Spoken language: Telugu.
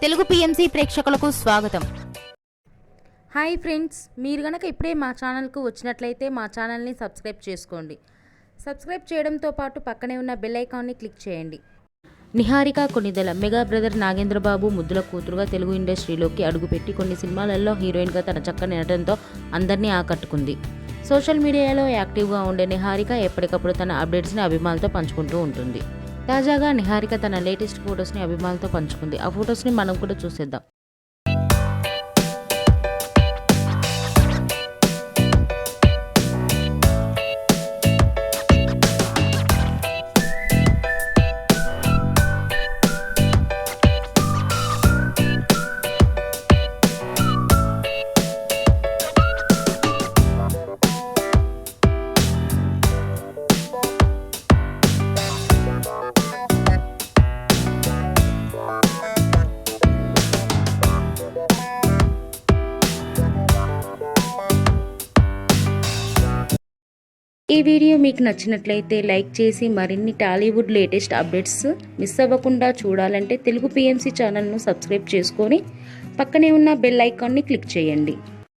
తెలుగు పిఎంసి ప్రేక్షకులకు స్వాగతం. హాయ్ ఫ్రెండ్స్, మీరు గనక ఇప్పుడే మా ఛానల్కు వచ్చినట్లయితే మా ఛానల్ని సబ్స్క్రైబ్ చేసుకోండి. సబ్స్క్రైబ్ చేయడంతో పాటు పక్కనే ఉన్న బెల్ ఐకాన్ని క్లిక్ చేయండి. నిహారిక కొనిదెల మెగా బ్రదర్ నాగేంద్రబాబు ముద్దుల కూతురుగా తెలుగు ఇండస్ట్రీలోకి అడుగుపెట్టి కొన్ని సినిమాలలో హీరోయిన్గా తన చక్కని నటనతో అందరినీ ఆకట్టుకుంది. సోషల్ మీడియాలో యాక్టివ్గా ఉండే నిహారిక ఎప్పటికప్పుడు తన అప్డేట్స్ని అభిమానులతో పంచుకుంటూ ఉంటుంది. తాజాగా నిహారిక తన లేటెస్ట్ ఫొటోస్ని అభిమానులతో పంచుకుంది. ఆ ఫొటోస్ని మనం కూడా చూసేద్దాం. ఈ వీడియో మీకు నచ్చినట్లయితే లైక్ చేసి మరిన్ని టాలీవుడ్ లేటెస్ట్ అప్డేట్స్ మిస్ అవ్వకుండా చూడాలంటే తెలుగు పిఎంసి ఛానల్ను సబ్స్క్రైబ్ చేసుకొని పక్కనే ఉన్న బెల్ ఐకాన్ని క్లిక్ చేయండి.